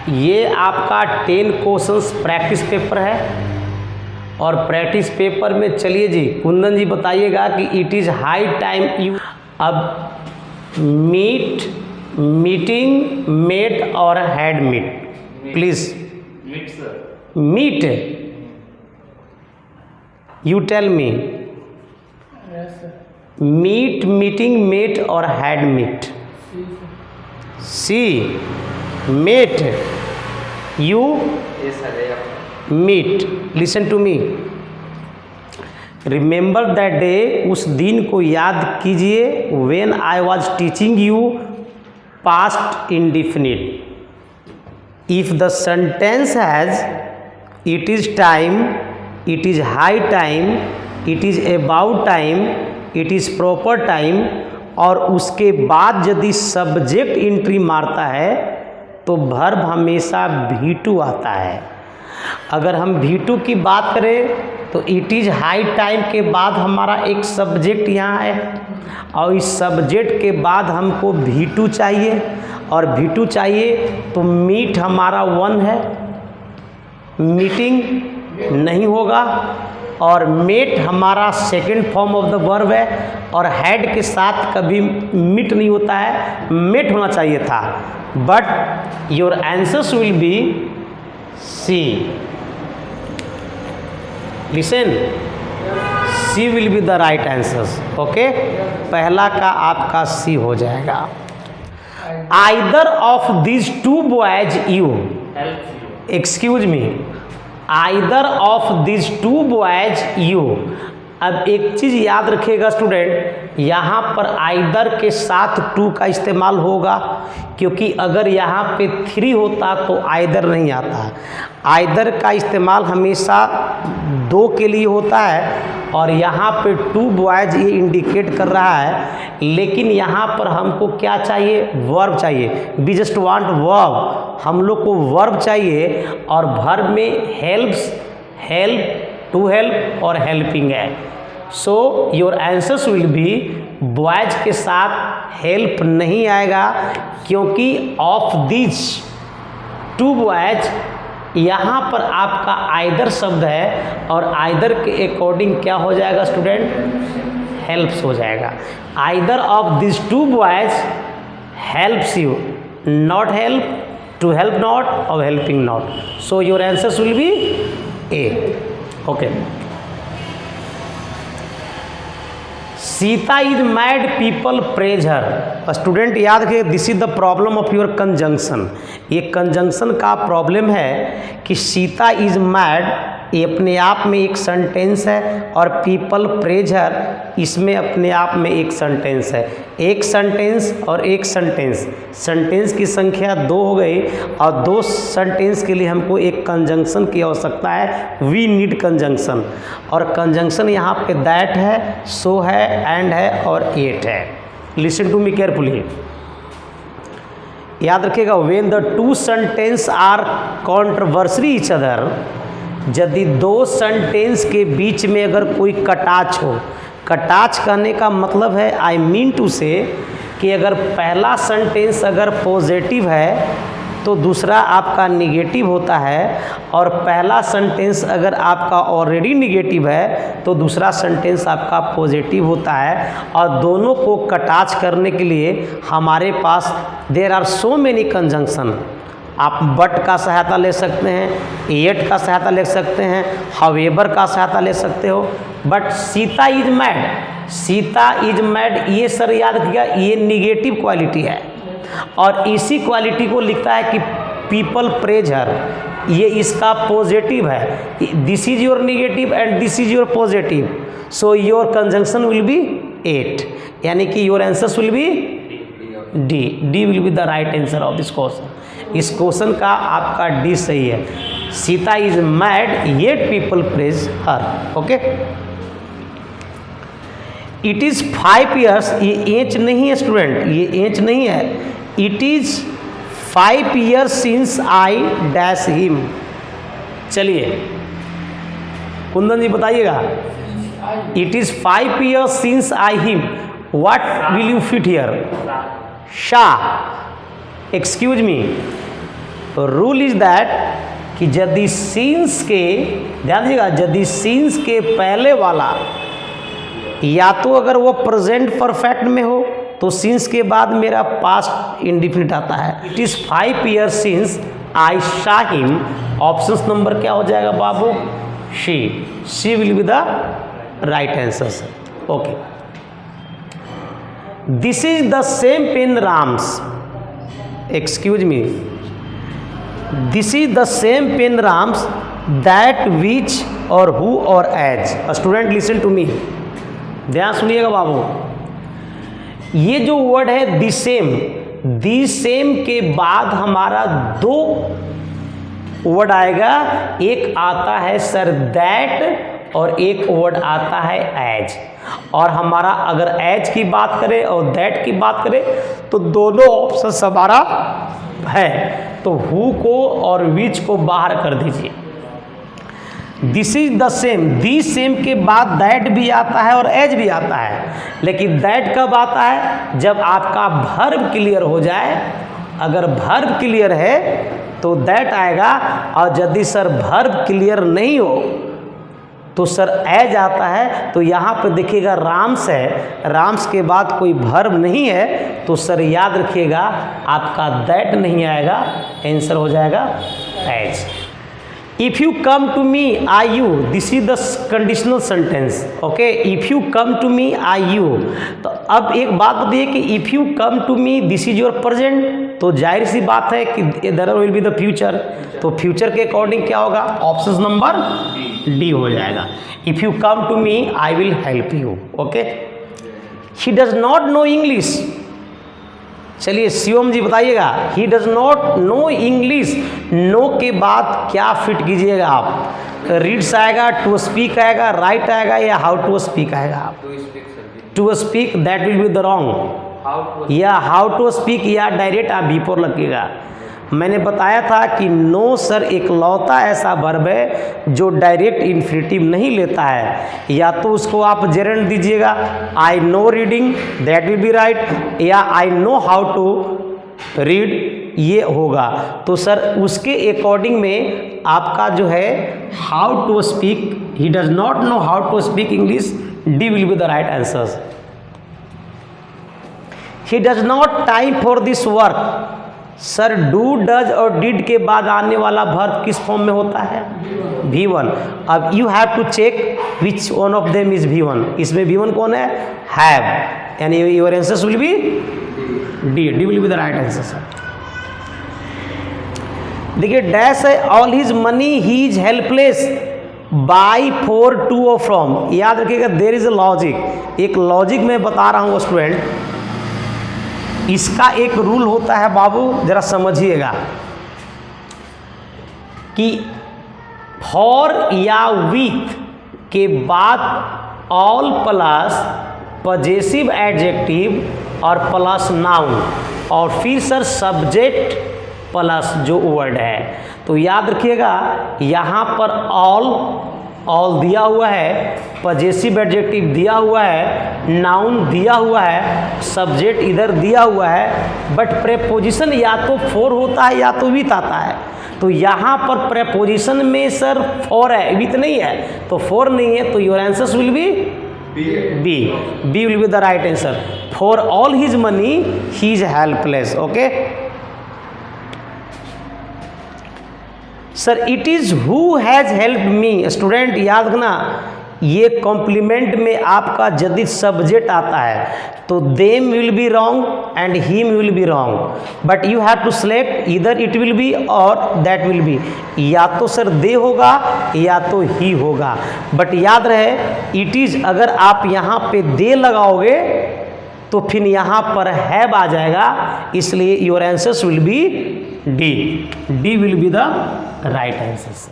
ये आपका 10 questions practice paper है और प्रैक्टिस पेपर में चलिए जी कुंदन जी बताइएगा कि it is high time you अब मीट, मीटिंग, मेट और had meet, please. Meet sir. Meet, you tell me. Meet, meeting, met और had meet. See met, you meet. Listen to me, remember that day, उस दिन को याद कीजिए। When I was teaching you past indefinite. If the sentence has it is time, it is high time, it is about time, it is proper time और उसके बाद यदि subject entry मारता है तो वर्ब हमेशा V2 आता है। अगर हम V2 की बात करें तो इट इज़ हाई टाइम के बाद हमारा एक सब्जेक्ट यहाँ है और इस सब्जेक्ट के बाद हमको V2 चाहिए और V2 चाहिए तो मीट हमारा 1 है, मीटिंग नहीं होगा और मेट हमारा second form of the verb है और हैड के साथ कभी मीट नहीं होता है, मेट होना चाहिए था। But your answers will be C. Listen, C will be the right answers. Okay, पहला का आपका सी हो जाएगा। Either of this two boys you, excuse me, either of this two boys you. अब एक चीज़ याद रखिएगा स्टूडेंट, यहाँ पर आइदर के साथ टू का इस्तेमाल होगा क्योंकि अगर यहाँ पे 3 होता तो आइदर नहीं आता। आइदर का इस्तेमाल हमेशा 2 के लिए होता है और यहाँ पे 2 बॉयज ये इंडिकेट कर रहा है, लेकिन यहाँ पर हमको क्या चाहिए? वर्ब चाहिए। वी जस्ट वांट वर्ब, हम लोग को वर्ब चाहिए और वर्ब में हेल्प्स, हेल्प, टू हेल्प और हेल्पिंग है। सो your answers will B, boys के साथ हेल्प नहीं आएगा क्योंकि ऑफ दिस टू बॉयज यहाँ पर आपका आइदर शब्द है और आइदर के अकॉर्डिंग क्या हो जाएगा स्टूडेंट? हेल्प्स हो जाएगा। Either of this two boys helps you, not help, to help not और helping not. So your answers will be A. Okay, Sita is mad, people praise her. Student याद रखिए, this is the problem of your conjunction. ये conjunction का problem है कि Sita is mad ये अपने आप में एक सेंटेंस है और पीपल प्रेज हर इसमें अपने आप में एक सेंटेंस है। एक सेंटेंस और एक सेंटेंस, सेंटेंस की संख्या 2 हो गई और 2 सेंटेंस के लिए हमको एक कंजंक्शन की आवश्यकता है। वी नीड कंजंक्शन और कंजंक्शन यहाँ पे दैट है, सो है, एंड है और एट है। लिसन टू मी केयरफुली, याद रखिएगा। When the two sentence are controversy each other, यदि 2 सेंटेंस के बीच में अगर कोई कटाच हो, कटाच कहने का मतलब है, आई मीन टू से कि अगर पहला सेंटेंस अगर पॉजिटिव है तो दूसरा आपका निगेटिव होता है और पहला सेंटेंस अगर आपका ऑलरेडी निगेटिव है तो दूसरा सेंटेंस आपका पॉजिटिव होता है और दोनों को कटाच करने के लिए हमारे पास there are so many conjunction. आप बट का सहायता ले सकते हैं, एट का सहायता ले सकते हैं, हावेवर का सहायता ले सकते हो। But Sita is mad, Sita is mad ये सर याद रखिएगा ये निगेटिव क्वालिटी है और इसी क्वालिटी को लिखता है कि पीपल प्रेज हर, ये इसका पॉजिटिव है। This is your negative and this is your positive, so your conjunction will be 8, यानी कि your answers will be D. D will be the right answer of this question. इस question का आपका D सही है। Sita is mad yet people praise her. Okay, it is 5 years, ये as नहीं है स्टूडेंट, ये एज नहीं है। It is 5 years since I dash him. चलिए कुंदन जी बताइएगा, it is 5 years since I him, what will you fit here? Shah, excuse me, rule is that कि यदि सीन्स के, ध्यान दीजिएगा, यदि सीन्स के पहले वाला या तो अगर वो प्रेजेंट परफेक्ट में हो तो सीन्स के बाद मेरा पास्ट इंडिफिनिट आता है। It is 5 years since I saw him, option number क्या हो जाएगा बाबू? She will be the right answer. Okay, this is the same pen Ram's, excuse me, this is the same pen Ram's that which और who और as. Student listen to me, ध्यान सुनिएगा बाबू, ये जो वर्ड है दी सेम के बाद हमारा 2 वर्ड आएगा, एक आता है सर दैट और एक वर्ड आता है एज। और हमारा अगर एज की बात करें और दैट की बात करें तो दोनों ऑप्शन हमारा है, तो हु को और विच को बाहर कर दीजिए। This is the same, the same के बाद दैट भी आता है और एज भी आता है, लेकिन दैट कब आता है? जब आपका वर्ब क्लियर हो जाए। अगर वर्ब क्लियर है तो दैट आएगा, और यदि सर वर्ब क्लियर नहीं हो तो सर एज आता है। तो यहाँ पे देखिएगा राम्स है, राम्स के बाद कोई वर्ब नहीं है, तो सर याद रखिएगा आपका दैट नहीं आएगा, आंसर हो जाएगा as. If you come to me I you, this is the conditional sentence. Okay, if you come to me I you, तो अब एक बात बताइए कि if you come to me this is your present, तो जाहिर सी बात है कि there will be the future, तो फ्यूचर के अकॉर्डिंग क्या होगा? ऑप्शन नंबर डी हो जाएगा। If you come to me I will help you. Okay, he does not know English, चलिए शिवम जी बताइएगा, he does not know English, know के बाद क्या फिट कीजिएगा आप? रीड्स आएगा, टू स्पीक आएगा, राइट आएगा, या हाउ टू स्पीक आएगा? To speak, that will be the wrong, या हाउ टू स्पीक, या डायरेक्ट आप बिफोर लगेगा। मैंने बताया था कि नो सर एक लौता ऐसा वर्ब है जो डायरेक्ट इन्फिनिटिव नहीं लेता है, या तो उसको आप जेरेंट दीजिएगा, I know reading, that will be right, या I know how to read, ये होगा। तो सर उसके अकॉर्डिंग में आपका जो है how to speak, he does not know how to speak English, D will be the right answer. He does not time for this work, sir do, does और did के बाद आने वाला वर्ब किस फॉर्म में होता है? V1। अब you have to check which one of them is V1, इसमें V1 कौन है? हैव, यानी your answer will be D, D will be the right answer sir. देखिए डैश है, all his money he is helpless by, for, to और from. याद रखिएगा there is a logic, एक लॉजिक मैं बता रहा हूँ स्टूडेंट, इसका एक रूल होता है बाबू, जरा समझिएगा कि फॉर या विथ के बाद ऑल प्लस पजेसिव एडजेक्टिव और प्लस नाउन, और फिर सर सब्जेक्ट प्लस जो वर्ड है। तो याद रखिएगा यहाँ पर ऑल दिया हुआ है, पजेसिव एडजेक्टिव दिया हुआ है, नाउन दिया हुआ है, सब्जेक्ट इधर दिया हुआ है, बट प्रेपोजिशन या तो फॉर होता है या तो विथ आता है। तो यहाँ पर प्रेपोजिशन में सर फॉर है, विथ नहीं है, तो फॉर नहीं है, तो your answer will be B, B will be the right answer. For all his money he is helpless. Okay sir, it is who has help me. Student याद रखना, ये कॉम्प्लीमेंट में आपका यदि सब्जेक्ट आता है तो them will be wrong and him will be wrong, but you have to select either it will be or that will be, या तो सर दे होगा या तो ही होगा। बट याद रहे इट इज़ अगर आप यहाँ पे दे लगाओगे तो फिर यहाँ पर हैव आ जाएगा, इसलिए your answers will be D, D will be the right answer.